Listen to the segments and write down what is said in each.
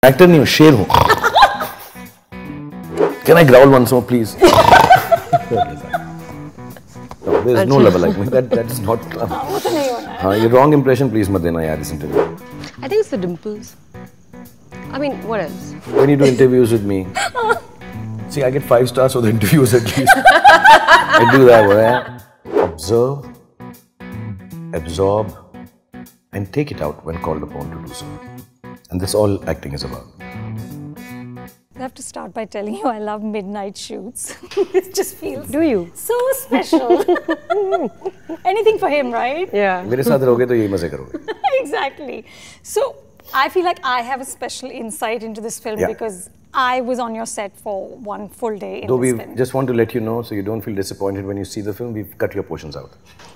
Actor नहीं हूँ, शेर हूँ. Can I growl once more, please? No, there is no lover like me. That is not. वो तो नहीं होना है. हाँ, ये wrong impression please मत देना यार इस interview. I think it's the dimples. I mean, what else? When you do interviews with me, see, I get 5 stars for the interviews at least. I do that, boy. Observe, absorb, and take it out when called upon to do so. And that's all acting is about. I have to start by telling you I love midnight shoots. It just feels Do you? so special. Anything for him, right? Yeah. मेरे साथ रहोगे तो यही मजे करोगे. Exactly. So I feel like I have a special insight into this film because I was on your set for one full day in Though we this film. just want to let you know so you don't feel disappointed when you see the film, we've cut your portions out.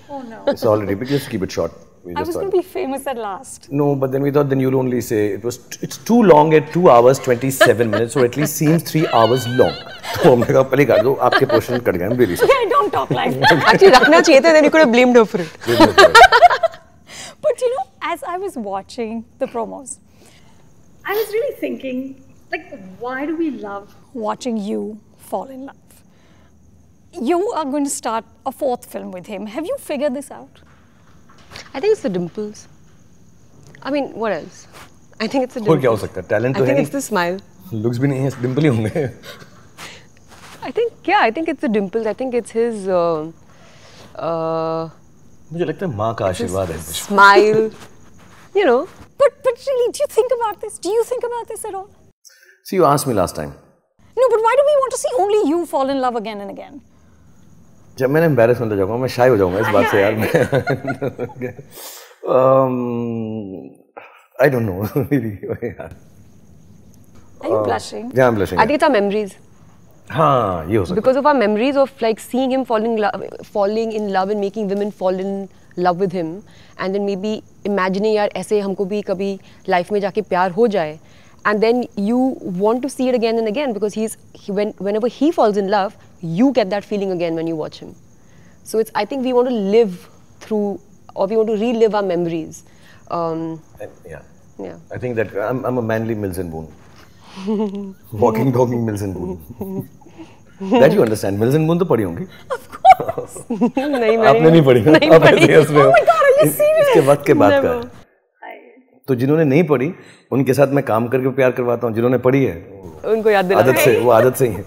Oh no. It's already, we just keep it short. We I just was going to be famous at last. No, but then we thought then you'll only say it's too long at 2 hours 27 minutes, so at least seems 3 hours long. तो हमने कहा पहले कर दो, आपके portion cut गए. I'm really sorry. Okay, don't talk like that. Actually, रखना चाहिए था. Then you could have blamed her for it. But you know, as I was watching the promos, I was really thinking, like, why do we love watching you fall in love? You are going to start a 4th film with him. Have you figured this out? I think it's the dimples. I mean, what else? I think it's the और dimples. क्या हो सकता है? Talent I तो है think नहीं. it's the smile. Looks भी नहीं है, dimple ही होंगे. I think it's the dimples. I think it's his मुझे लगता है माँ का आशीर्वाद है. smile. You know. But really, do you think about this? Do you think about this at all? See, you asked me last time. No, but why do we want to see only you fall in love again and again? जब मैंने embarrassment हो जाऊँगा, मैं shy हो जाऊँगा इस बात से यार. I don't know really. Are you blushing? Yeah, I'm blushing. I think it's our memories. हाँ, ये हो सकता है. Because of our memories of like seeing him falling in love and making women fall in love with him, and then maybe imagining यार ऐसे हमको भी कभी life में जाके प्यार हो जाए, and then you want to see it again and again because whenever he falls in love, you get that feeling again when you watch him. So it's, I think we want to live through, or we want to relive our memories. Yeah. I think that I'm a manly Mills and Boone. Walking, talking Mills and Boone. That you understand. Mills and Boone तो पढ़ी होंगी. Of course. नहीं आपने नहीं पढ़ी ना? नहीं आप पढ़ी. ऐसे हंस रहे हो. Oh my God, are you serious? इसके वक्त के बाद का Never. है. तो जिन्होंने नहीं पढ़ी, उनके साथ मैं काम करके प्यार करवाता हूँ. जिन्होंने पढ़ी है, उनको याद दिला. वो आदत से ही है.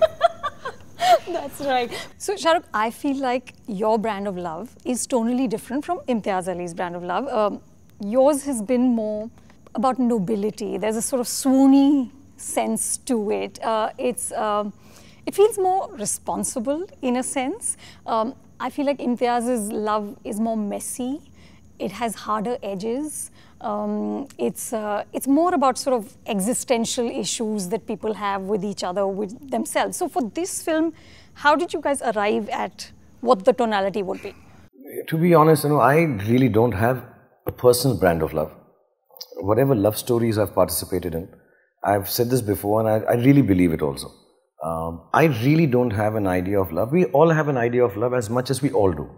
That's right. So, Shah Rukh, I feel like your brand of love is totally different from Imtiaz Ali's brand of love. Yours has been more about nobility. There's a sort of swoony sense to it. It feels more responsible in a sense. I feel like Imtiaz's love is more messy. It has harder edges. It's more about sort of existential issues that people have with each other, with themselves. So for this film, how did you guys arrive at what the tonality would be? To be honest, I really don't have a personal brand of love. Whatever love stories I've participated in, I've said this before and I really believe it also. I really don't have an idea of love. We all have an idea of love as much as we all do.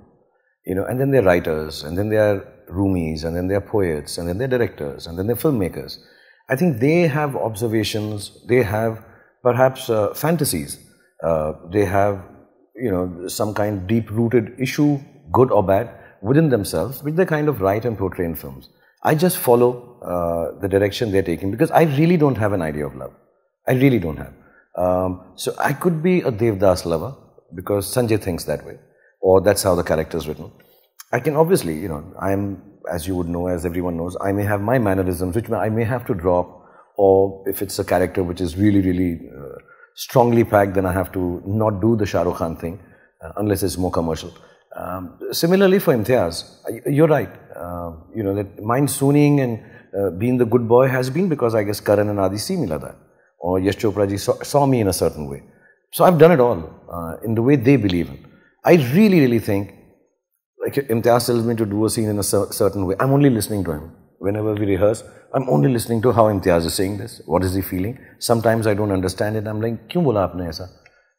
And then there are writers, and then there are roomies, and then there are poets, and then there are directors, and then there are filmmakers. I think they have observations, they have perhaps fantasies. They have, some kind of deep-rooted issue, good or bad, within themselves, which they kind of write and portray in films. I just follow the direction they're taking because I really don't have an idea of love. I really don't have. So I could be a Devdas lover because Sanjay thinks that way, or that's how the character is written. I can obviously, I'm, as you would know, as everyone knows, I may have my mannerisms which I may have to drop, or if it's a character which is really, really strongly packed, then I have to not do the Shah Rukh Khan thing unless it's more commercial. Similarly for Imtiaz, you're right. That mind swooning and being the good boy has been because I guess Karan and Adi see me like that. Or Yash Chopra ji saw me in a certain way. So I've done it all in the way they believe in. I really, really think, like Imtiaz tells me to do a scene in a certain way, I'm only listening to him. Whenever we rehearse, I'm only listening to how Imtiaz is saying this. What is he feeling? Sometimes I don't understand it. I'm like, क्यों बोला आपने ऐसा?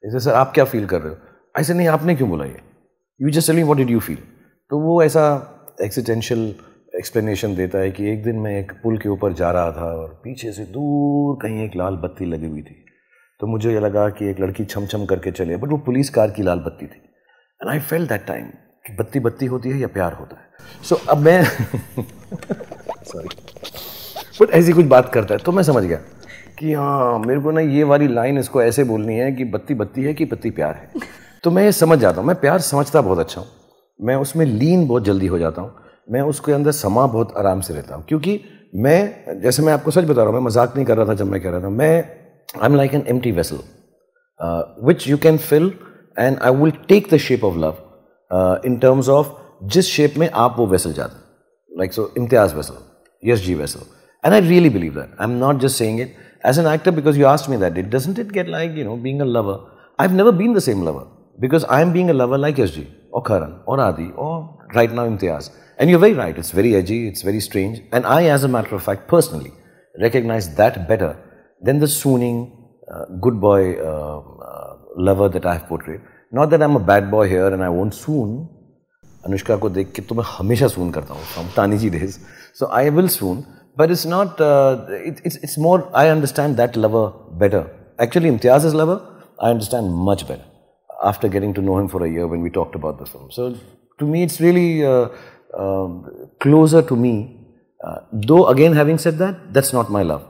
He says, sir, आप क्या feel कर रहे हो? I said, नहीं, आपने क्यों बोला ये? You just tell me what did you feel? तो वो ऐसा existential एक्सप्लेनेशन देता है कि एक दिन मैं एक पुल के ऊपर जा रहा था और पीछे से दूर कहीं एक लाल बत्ती लगी हुई थी, तो मुझे ये लगा कि एक लड़की छम छम करके चले, बट वो पुलिस कार की लाल बत्ती थी। And I felt that time कि बत्ती बत्ती होती है या प्यार होता है। सो अब मैं सॉरी, बट ऐसी कुछ बात करता है तो मैं समझ गया कि हाँ, मेरे को ना ये वाली लाइन इसको ऐसे बोलनी है कि बत्ती बत्ती है कि पत्ती प्यार है। तो मैं ये समझ जाता हूँ, मैं प्यार समझता बहुत अच्छा हूँ, मैं उसमें लीन बहुत जल्दी हो जाता हूँ, मैं उसके अंदर समा बहुत आराम से रहता हूँ। क्योंकि मैं, जैसे मैं आपको सच बता रहा हूँ, मैं मजाक नहीं कर रहा था जब मैं कह रहा था, मैं I am like an empty vessel which you can fill and I will take the shape of love in terms of जिस शेप में आप वो वेसल जाते, like so Imtiaz vessel, yes ji vessel, and I really believe that. I am not just saying it as an actor because you asked me that, doesn't it get like, being a lover? I've never been the same lover because I'm being a lover like SG or Karan or Adi or right now Imtiaz. And you're very right, it's very edgy, it's very strange. And I, as a matter of fact, personally recognize that better than the swooning good boy lover that I've portrayed. Not that I'm a bad boy here and I won't swoon. Anushka ko dekh ke to main hamesha swoon karta hu from Taniji days. So I will swoon. But it's not, it's more, I understand that lover better. Actually, Imtiaz's lover, I understand much better after getting to know him for a year when we talked about the film. So, to me, it's really closer to me. Though, again, having said that, that's not my love.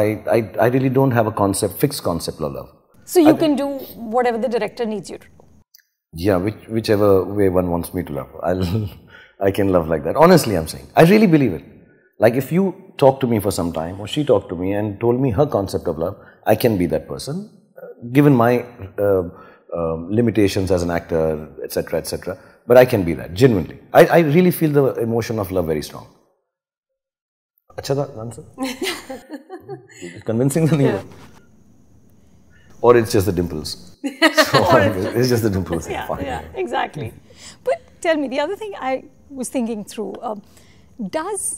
I really don't have a fixed concept of love. So, you can do whatever the director needs you to do? Yeah, whichever way one wants me to love. I can love like that. Honestly, I'm saying. I really believe it. Like if you talk to me for some time or she talked to me and told me her concept of love, I can be that person, given my limitations as an actor, etc., etc. But I can be that, genuinely. I really feel the emotion of love very strong. Acha tha answer? Convincing than you? Or it's just the dimples. So it's just the dimples. Yeah, exactly. But tell me, the other thing I was thinking through, does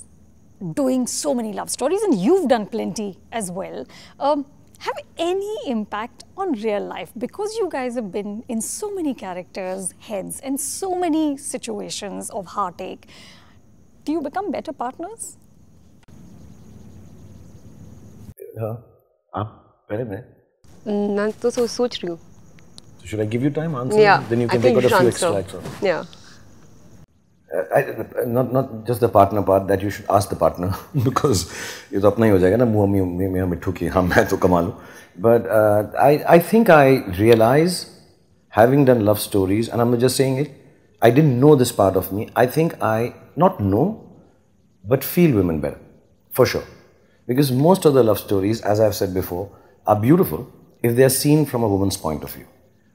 doing so many love stories, and you've done plenty as well, have any impact on real life? Because you guys have been in so many characters' heads and so many situations of heartache, do you become better partners? हाँ, आप पहले मैं मैं तो सोच रही हूँ. So should I give you time answer? Yeah, Then you can take out a few extracts. Yeah. Not just the partner part, that you should ask the partner because ये तो अपना ही हो जाएगा ना, मुँह में मिट्ठू की हाँ मैं तो कमा लूँ. But I think I realize, having done love stories, and I'm just saying it, I didn't know this part of me. I think I not know, but feel women better, for sure. Because most of the love stories, as I've said before, are beautiful if they are seen from a woman's point of view.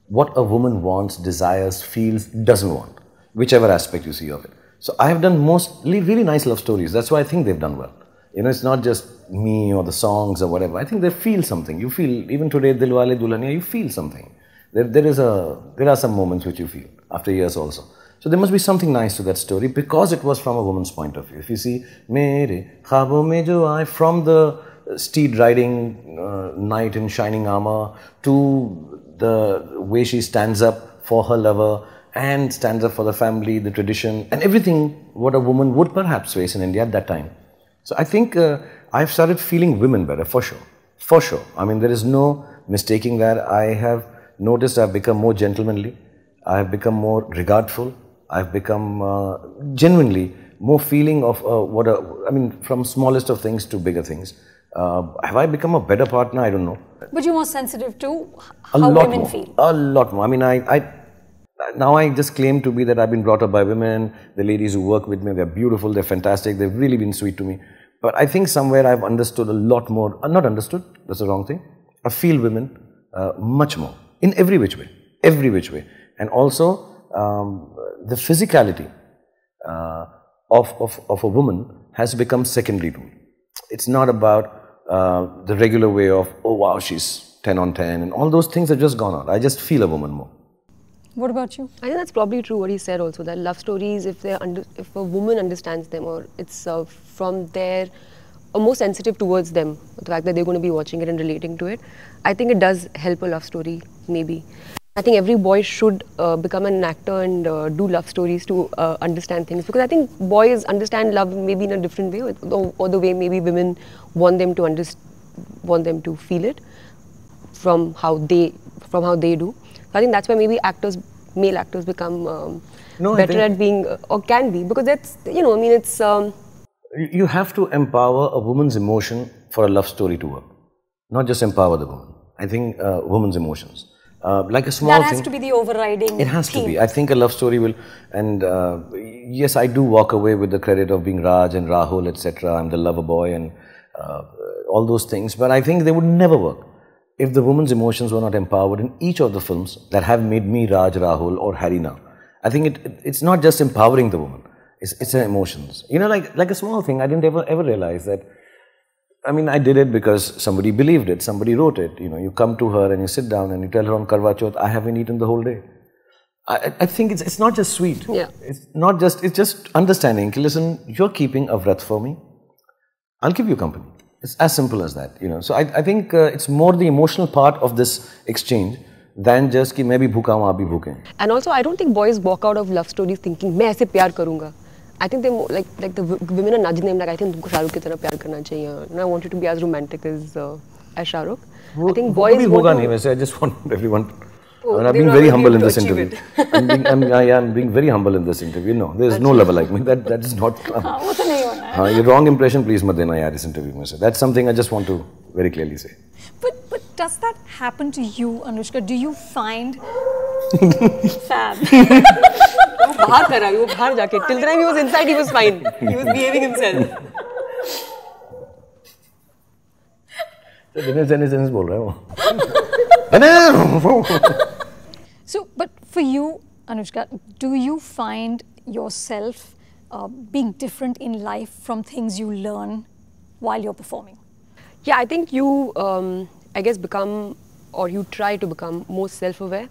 What a woman wants, desires, feels, doesn't want. Whichever aspect you see of it. So I have done mostly really nice love stories. That's why I think they've done well. It's not just me or the songs or whatever. I think they feel something. You feel, even today, Dilwale Dulhaniya, you feel something. There are some moments which you feel after years also. So there must be something nice to that story because it was from a woman's point of view. If you see, Mere khwabon mein jo aaye, from the steed riding knight in shining armor to the way she stands up for her lover and stands up for the family, the tradition, and everything what a woman would perhaps face in India at that time. So I think I've started feeling women better, for sure. For sure. I mean, there is no mistaking that. I have noticed I've become more gentlemanly. I've become more regardful. I've become genuinely more feeling of from smallest of things to bigger things. Have I become a better partner? I don't know. But you're more sensitive to how women feel. A lot more. I mean, now I just claim to be that I've been brought up by women. The ladies who work with me, they're beautiful, they're fantastic, they've really been sweet to me. But I think somewhere I've understood a lot more. Not understood, that's the wrong thing. I feel women much more, in every which way. Every which way. And also, the physicality of a woman has become secondary to me. It's not about the regular way of, oh wow, she's 10 on 10, and all those things have just gone out. I just feel a woman more. What about you? I think that's probably true what he said also, that love stories, if a woman understands them, or it's from their, or more sensitive towards them, the fact that they're going to be watching it and relating to it, I think it does help a love story, maybe. I think every boy should become an actor and do love stories to understand things, because I think boys understand love maybe in a different way, or the way maybe women want them to feel it from how they do. So I think that's why maybe male actors become better at being or can be, because that's, I mean, it's. You have to empower a woman's emotion for a love story to work, not just empower the woman. I think women's emotions. Like a small that has to be the overriding It has theme. to be. I think a love story will, and yes, I do walk away with the credit of being Raj and Rahul, etc. I'm the lover boy and all those things, but I think they would never work if the woman's emotions were not empowered in each of the films that have made me Raj, Rahul or Harry now. I think it's not just empowering the woman, it's her emotions. You know, like a small thing, I didn't ever realize that. I mean, I did it because somebody believed it, somebody wrote it. You know, you come to her and you sit down and you tell her on Karwa Chauth, I haven't eaten the whole day. I think it's not just sweet. Yeah. It's just understanding. Listen, you're keeping a vrat for me. I'll keep you company. It's as simple as that, you know. So I think it's more the emotional part of this exchange than just कि मैं भी भूखा हूँ, आप भी भूखे हैं. And also, I don't think boys walk out of love stories thinking मैं ऐसे प्यार करूँगा. I think they like the women are nudging them, like I think तुमको शाहरुख की तरह प्यार करना चाहिए. And I want you to be as romantic as Shah Rukh. I think boys होगा नहीं वैसे. I just want everyone. And I'm being very humble in this interview. I'm being very humble in this interview. No, there is no lover like me. That is not. वो तो नहीं होना है. Your wrong impression, please मत देना यार इस interview में से. That's something I just want to very clearly say. But does that happen to you, Anushka? Do you find Fab? वो बाहर कर रहा है, वो बाहर जाके. Till the time he was inside, he was fine. He was behaving himself. Dennis बोल रहा है वो. So, but for you, Anushka, do you find yourself being different in life from things you learn while you're performing? Yeah, I think you, I guess, become, or you try to become more self-aware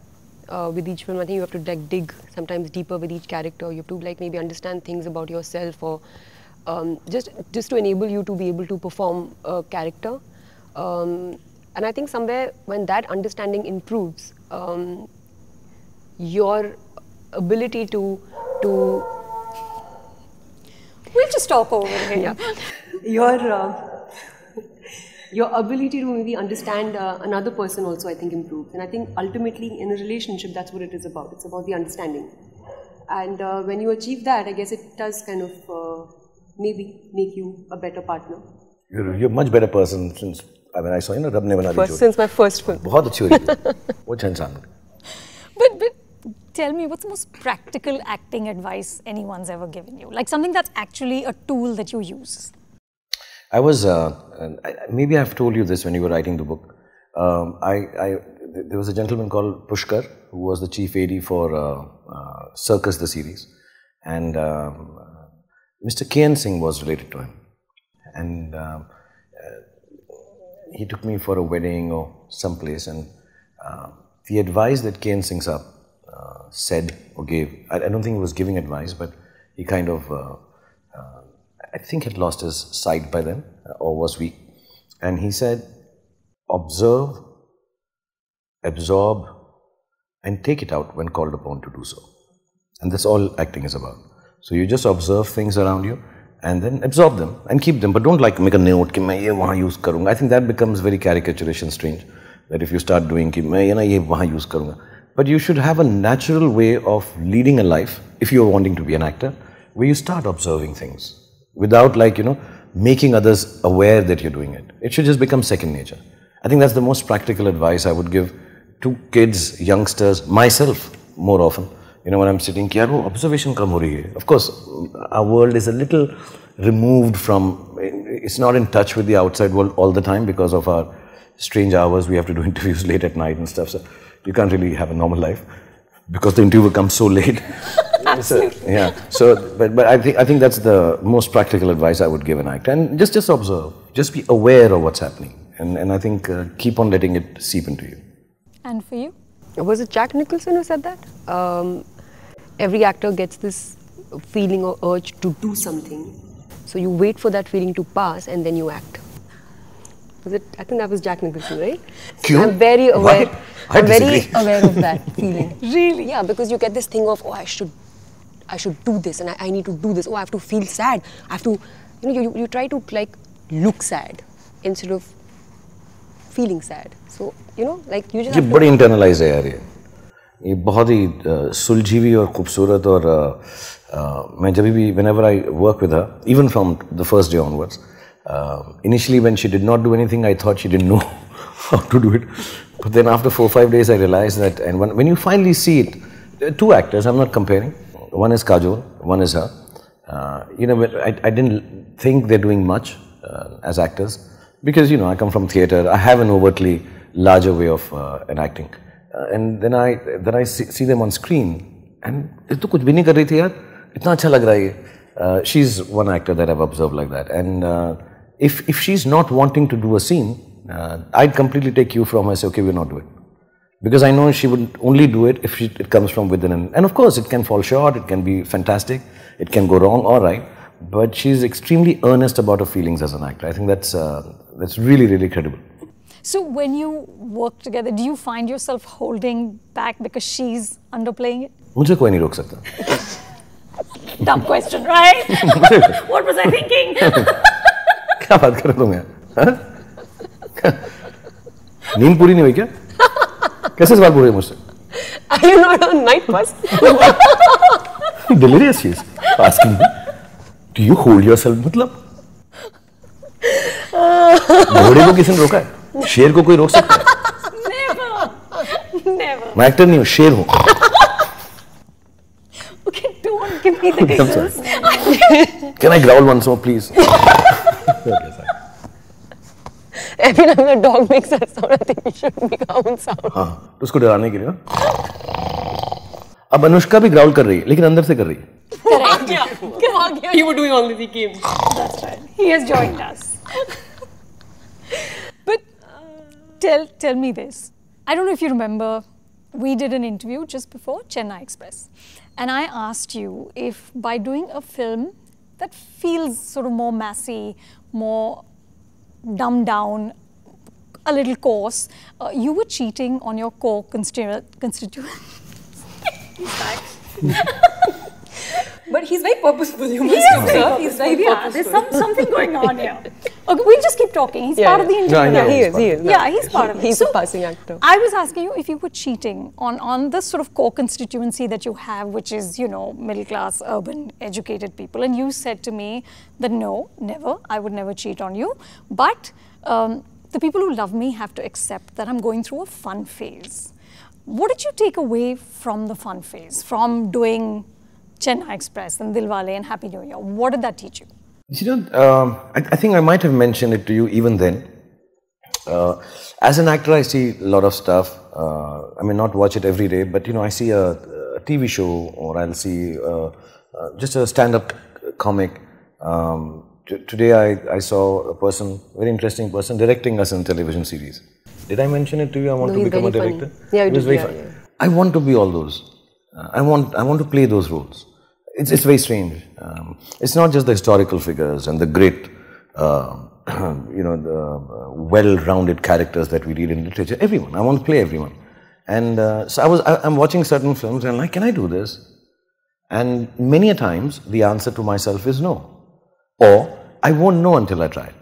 with each film. I think you have to like dig sometimes deeper with each character. You have to like maybe understand things about yourself, or just to enable you to be able to perform a character. And I think somewhere when that understanding improves, your ability to We'll just talk over here. Yeah. Your ability to maybe understand another person also, I think, improves. And I think ultimately in a relationship, that's what it is about. It's about the understanding. And when you achieve that, I guess it does kind of maybe make you a better partner. You're a much better person since I saw you know Rab ne bana di jodi. Since my first film. बहुत अच्छी हुई थी. वो अच्छा इंसान. But tell me, what's the most practical acting advice anyone's ever given you? Like something that's actually a tool that you use. I was, maybe I've told you this when you were writing the book. There was a gentleman called Pushkar who was the chief AD for Circus, the series. And Mr. K.N. Singh was related to him. And he took me for a wedding or someplace, and the advice that K.N. Singh Saab said or gave, I don't think he was giving advice, but he kind of, I think had lost his sight by then, or was weak. And he said, observe, absorb, and take it out when called upon to do so. And that's all acting is about. So you just observe things around you, and then absorb them and keep them. But don't like make a note कि मैं ये वहाँ use करूँगा. I think that becomes very caricaturish and strange. That if you start doing कि मैं ये ना ये वहाँ use करूँगा. But you should have a natural way of leading a life, if you are wanting to be an actor, where you start observing things without like, making others aware that you're doing it. It should just become second nature. I think that's the most practical advice I would give to kids, youngsters, myself more often. When I'm sitting, कि यार वो observation कम हो रही है. Of course, our world is a little removed from, it's not in touch with the outside world all the time because of our strange hours. We have to do interviews late at night and stuff. So you can't really have a normal life because the interview comes so late. Absolutely. So, yeah. So, but I think that's the most practical advice I would give an actor. And just observe. Just be aware of what's happening. And I think keep on letting it seep into you. And for you? Was it Jack Nicholson who said that? Every actor gets this feeling or urge to do something. So you wait for that feeling to pass and then you act. Was it? I think that was Jack Nicholson, right? Kyun? I'm very aware. Why? I I'm very disagree. aware of that feeling. Really? Yeah, because you get this thing of, oh, I should do this, and I need to do this. Oh, I have to feel sad. I have to, you try to like look sad instead of feeling sad. So like you just. ये have बड़ी internalize है यार ये बहुत ही सुलझी हुई और खूबसूरत और मैं जब भी whenever I work with her, even from the first day onwards, initially when she did not do anything, I thought she didn't know how to do it. But then after 4 or 5 days, I realized that, and when you finally see it, there are two actors, I'm not comparing. One is Kajol, one is her. I didn't think they're doing much as actors because, I come from theatre. I have an overtly larger way of enacting. And then I see them on screen and ये तो कुछ भी नहीं कर रही थी यार, इतना अच्छा लग रहा है ये. She's one actor that I've observed like that. And if she's not wanting to do a scene, I'd completely take cue from her and say, okay, we'll not do it. Because I know she would only do it if it comes from within. And of course, it can fall short, it can be fantastic, it can go wrong, all right. But she's extremely earnest about her feelings as an actor. I think that's really, really credible. So when you work together, do you find yourself holding back because she's underplaying it? मुझे कोई नहीं रोक सकता. Dumb question, right? What was I thinking? क्या बात कर रहे तुम यार? नींद पूरी नहीं हुई क्या? कैसे सवाल पूछ रहे मुझसे? Are you not on night bus? Delirious she is asking me. Do you hold yourself? मतलब घोड़े को किसी ने रोका है? शेर को कोई रोक सकता है? Never. मैं एक्टर नहीं हूँ, शेर हूँ. Okay, don't give me the giggles. Can I growl once more, please? Okay, sorry. Every time the dog makes that sound, I think we should make our own sound. हाँ, तो उसको डराने के लिए ना. अब अनुष्का भी ग्राउल कर रही है, लेकिन अंदर से कर रही है. Correct. You were doing all this, he came. That's right. He has joined us. But tell me this. I don't know if you remember, we did an interview just before Chennai Express. And I asked you if by doing a film that feels sort of more massy, more dumbed down, a little coarse, you were cheating on your constituents. But he's very purposeful, you must observe. He's very There's something going on here. Okay, we'll just keep talking. He's part of the interview. Yeah, he is. Yeah, he's part of it. He's a passing actor. I was asking you if you were cheating on the sort of core constituency that you have, which is, middle class, urban, educated people. And you said to me that no, never. I would never cheat on you. But the people who love me have to accept that I'm going through a fun phase. What did you take away from the fun phase, from doing Chennai Express and Dilwale and Happy New Year? What did that teach you? I think I might have mentioned it to you even then. As an actor, I see a lot of stuff. I may not watch it every day, but I see a TV show or I'll see just a stand-up comic. Today I saw a person, very interesting person, directing us in a television series. Did I mention it to you? I want to become a director. Yeah, it was very fun. Yeah. I want to be all those. I want to play those roles. It's very strange. It's not just the historical figures and the great, the well-rounded characters that we read in literature. Everyone. I want to play everyone. And so I'm watching certain films and I'm like, can I do this? And many a times the answer to myself is no. Or I won't know until I try it.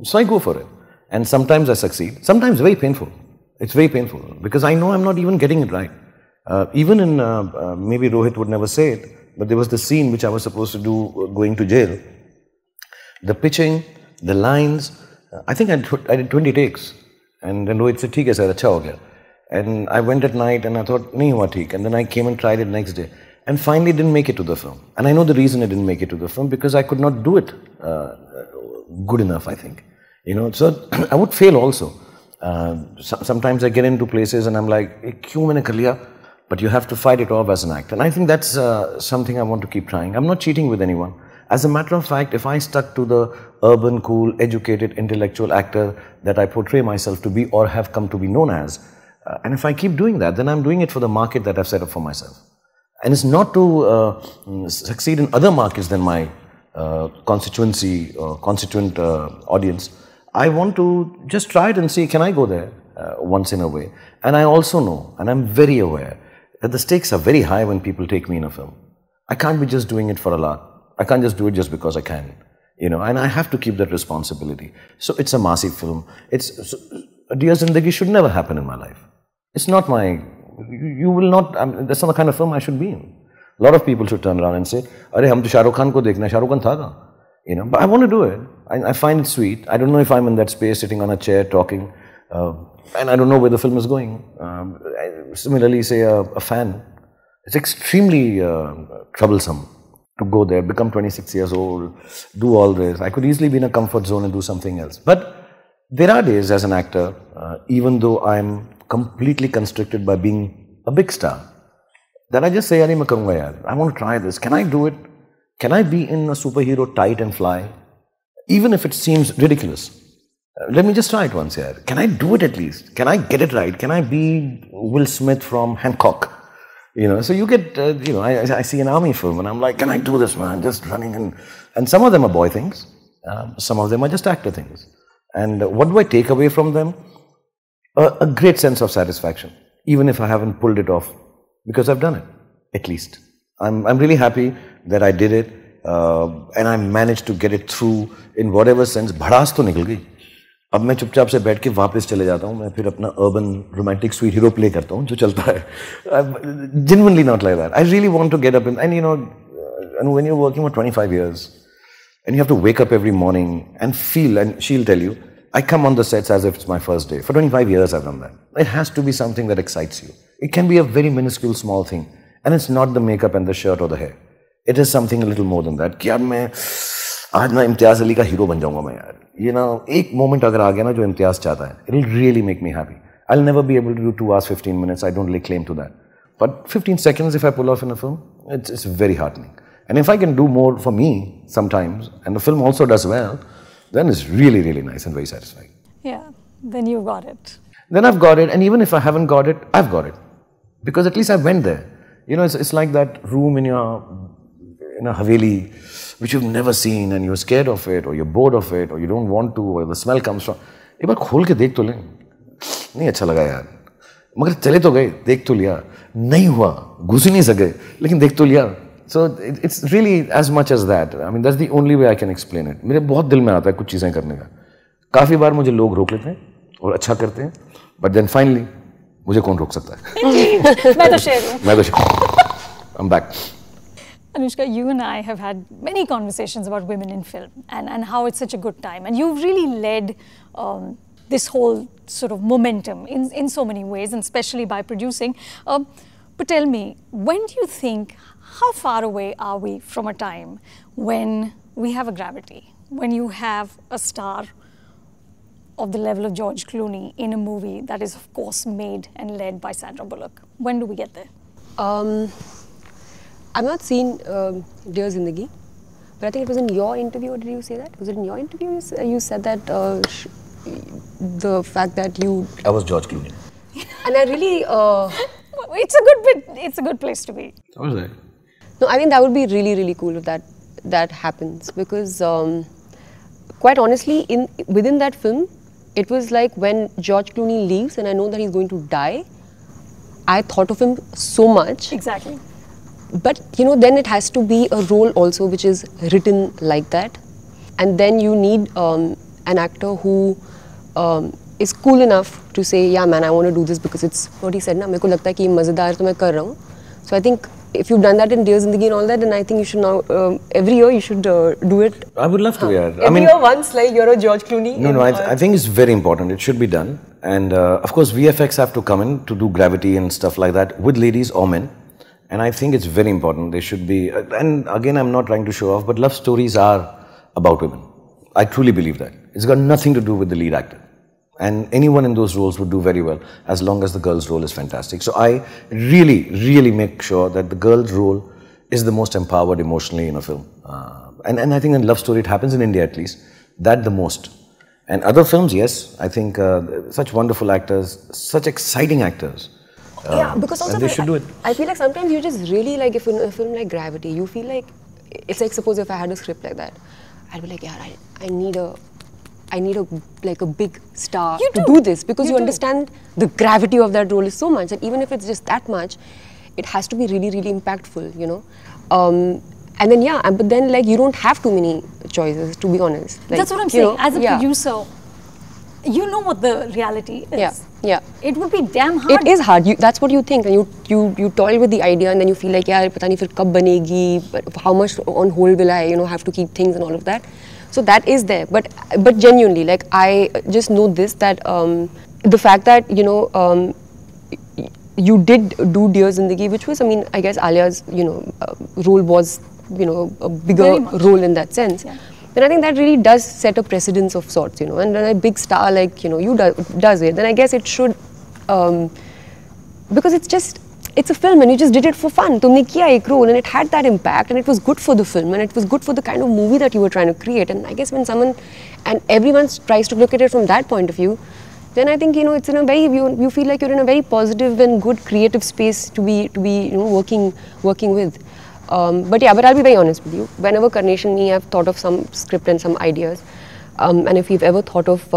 So I go for it. And sometimes I succeed. Sometimes very painful. It's very painful because I know I'm not even getting it right. Even in, maybe Rohit would never say it, but there was the scene which I was supposed to do going to jail. The pitching, the lines, I think I did 20 takes. And then Rohit said, "Theek hai sir, acha ho gaya." And I went at night and I thought, nahi hua theek. And then I came and tried it next day. And finally didn't make it to the film. And I know the reason I didn't make it to the film because I could not do it good enough, I think. So I would fail also. Sometimes I get into places and I'm like, kyun maine kar liya? But you have to fight it off as an actor. And I think that's something I want to keep trying. I'm not cheating with anyone. As a matter of fact, if I stuck to the urban, cool, educated, intellectual actor that I portray myself to be or have come to be known as, and if I keep doing that, then I'm doing it for the market that I've set up for myself. And it's not to succeed in other markets than my constituency or constituent audience. I want to just try it and see, can I go there once in a way? And I also know, and I'm very aware, that the stakes are very high when people take me in a film. I can't be just doing it for a laugh. I can't just do it just because I can, you know, and I have to keep that responsibility. So it's a massive film. Dear Zindagi should never happen in my life. It's not my, you will not, that's not the kind of film I should be in. A lot of people should turn around and say, "Arey, hum to Shah Rukh Khan ko dekhna, Shah Rukh Khan tha kahan?" You know, but I want to do it. I find it sweet. I don't know if I'm in that space, sitting on a chair, talking, and I don't know where the film is going. Similarly, say a fan, it's extremely troublesome to go there, become 26 years old, do all this. I could easily be in a comfort zone and do something else. But there are days as an actor, even though I'm completely constricted by being a big star, that I just say, "Yaar, main karunga yaar. I want to try this. Can I do it? Can I be in a superhero tight and fly? Even if it seems ridiculous. Let me just try it once, yaar. Can I do it at least? Can I get it right? Can I be Will Smith from Hancock?" You know, so you get, you know, I see an army film and I'm like, "Can I do this, man?" Just running and some of them are boy things. Some of them are just actor things. And what do I take away from them? A great sense of satisfaction, even if I haven't pulled it off, because I've done it, at least. I'm really happy that I did it, and I managed to get it through in whatever sense. भड़ास तो निकल गई. अब मैं चुपचाप से बैठ के वापस चले जाता हूँ. मैं फिर अपना urban romantic sweet hero play करता हूँ, जो चलता है. Genuinely not like that. I really want to get up and you know, and when you're working for 25 years, and you have to wake up every morning and feel, and she'll tell you, I come on the sets as if it's my first day. For 25 years I've done that. It has to be something that excites you. It can be a very minuscule small thing. And it's not the makeup and the shirt or the hair. It is something a little more than that. कि यार मैं आज ना इम्तियाज अली का hero बन जाऊंगा मैं यार. You know, एक moment अगर आ गया ना जो इम्तियाज चाहता है, it'll really make me happy. I'll never be able to do 2 hours 15 minutes. I don't lay claim to that. But 15 seconds if I pull off in a film, it's very heartening. And if I can do more for me sometimes, and the film also does well, then it's really, really nice and very satisfying. Yeah, then you got it. Then I've got it, and even if I haven't got it, I've got it. Because at least I went there. You know, it's like that room in a haveli, which you've never seen, and you're scared of it, or you're bored of it, or you don't want to, or the smell comes from. एक बार खोल के देख तो लें. नहीं अच्छा लगा यार. मगर चले तो गए, देख तो लिया. नहीं हुआ, घुस ही नहीं सके, लेकिन देख तो लिया. So it's really as much as that. I mean, that's the only way I can explain it. मेरे बहुत दिल में आता है कुछ चीज़ें करने का. काफ़ी बार मुझे लोग रोक लेते हैं और अच्छा करते हैं. But then finally, मुझे कौन रोक सकता है? मैं तो शेर हूँ. मैं तो शेर. I'm back. Anushka, you and I have had many conversations about women in film and how it's such a good time. And you've really led this whole sort of momentum in so many ways, and especially by producing. But tell me, when do you think, how far away are we from a time when we have a gravity, when you have a star of the level of George Clooney in a movie that is, of course, made and led by Sandra Bullock? When do we get there? I've not seen Dear Zindagi, but I think it was in your interview, or did you say that? Was it in your interview you said that the fact that you... I was George Clooney. And I really... It's a good place to be. How was that? No, I mean that would be really, really cool if that happens, because quite honestly, within that film, it was like when George Clooney leaves and I know that he's going to die, I thought of him so much. Exactly. But you know, then it has to be a role also which is written like that, and then you need an actor who is cool enough to say, "Yeah, man, I want to do this because it's what he said." Na, मेरे को लगता है कि मजेदार तो मैं कर रहा हूँ. So I think if you've done that in Dear Zindagi and all that, then I think you should now every year you should do it. I would love to. Yeah. Every year once, like you're a George Clooney. No, I think it's very important. It should be done, and of course VFX have to come in to do gravity and stuff like that with ladies or men. And I think it's very important. They should be, and again, I'm not trying to show off, but love stories are about women. I truly believe that. It's got nothing to do with the lead actor. And anyone in those roles would do very well, as long as the girl's role is fantastic. So I really, really make sure that the girl's role is the most empowered emotionally in a film. And I think in love story, it happens in India at least, that the most. And other films, yes, I think such wonderful actors, such exciting actors. Yeah, because also they should do it. I feel like sometimes you just really like, if in a film like Gravity, you feel like, it's like suppose if I had a script like that, I'd be like, yeah, I need a I need a big star to do this, because you understand the gravity of that role is so much that even if it's just that much, it has to be really, really impactful, you know. And then but then like you don't have too many choices, to be honest. Like, that's what I'm saying. As a producer, you know what the reality is. Yeah. It would be damn hard. It is hard. That's what you think, and you toil with the idea, and then you feel like, yaar, pata nahi fir kab banegi, how much on hold will I, have to keep things and all of that. So that is there. But genuinely, like, I just know this, that the fact that, you did do Dear Zindagi, which was, I guess Alia's, role was, a bigger role in that sense. Yeah. Then I think that really does set a precedence of sorts, and when a big star like, you does it, then I guess it should, because it's a film and you just did it for fun. Tumne kiya ek role and it had that impact and it was good for the film and it was good for the kind of movie that you were trying to create. And I guess when someone, and everyone tries to look at it from that point of view, then I think, it's in a very, you feel like you're in a very positive and good creative space to be working with. But I'll be very honest with you. Whenever Karnesh and me, I've thought of some script and some ideas, and if we've ever thought of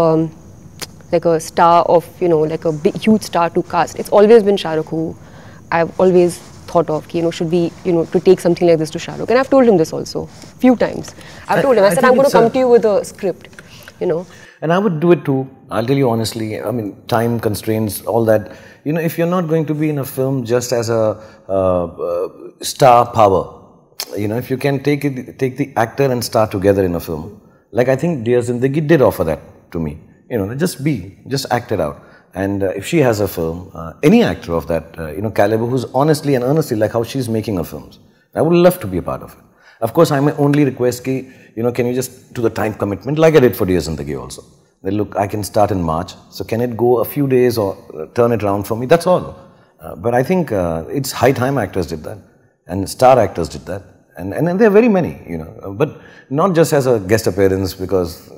like a star of, like a big, huge star to cast, it's always been Shah Rukh who I've always thought of, should be, to take something like this to Shah Rukh. And I've told him this also, few times. I've told him, I said, I'm going to come to you with a script, And I would do it too. I'll tell you honestly, time constraints, all that. If you're not going to be in a film just as a star power, if you can take the actor and star together in a film, like I think Dear Zindagi did offer that to me. Just act it out. And if she has a film, any actor of that, caliber, who's honestly and earnestly like how she's making her films, I would love to be a part of it. Of course, I may only request ki, can you just do the time commitment like I did for Dear Zindagi also. Then look, I can start in March, so can it go a few days or turn it around for me? That's all. But I think it's high time actors did that, and star actors did that, and there are very many, but not just as a guest appearance because,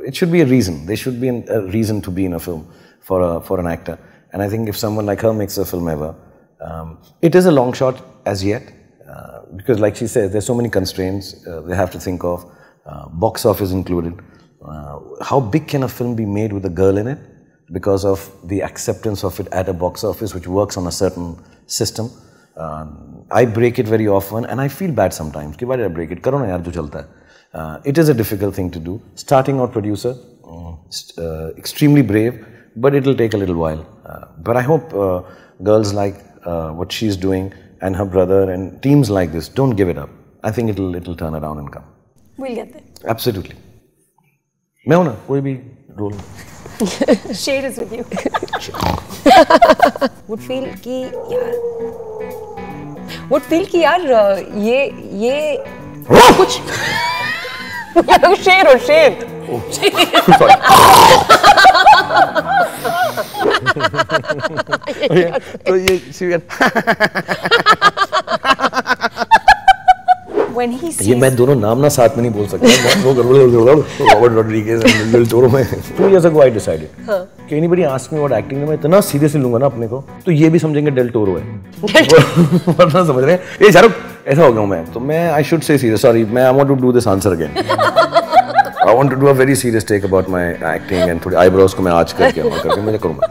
it should be a reason. There should be a reason to be in a film for an actor. And I think if someone like her makes a film ever, it is a long shot as yet, because like she said, there's so many constraints they have to think of, box office included. How big can a film be made with a girl in it? Because of the acceptance of it at a box office, which works on a certain system. I break it very often, and I feel bad sometimes. Why did I break it? Karo na yaar, jo chalta hai. It is a difficult thing to do. Starting out producer, extremely brave, but it will take a little while. But I hope girls like what she's doing and her brother and teams like this don't give it up. I think it'll turn around and come. We'll get there. Absolutely. मैं हूँ ना कोई भी role. Shade is with you. Would feel कि यार ये कुछ शेर तो ये When he sees, ये मैं दोनों नाम ना साथ में नहीं बोल सकता. Robert Rodriguez and Del Toro में 2 years ago I decided कि anybody ask me about acting में मैं इतना seriously लूँगा ना अपने को तो ये भी समझेंगे Del Toro है. वरना समझ रहे हैं ये शाहरुख ऐसा हो गया हूँ मैं तो मैं I should say serious. Sorry, मैं I want to do this answer again. I want to do a very serious take about my acting and थोड़ी eyebrows को मैं आँच करके मुझे करूँगा.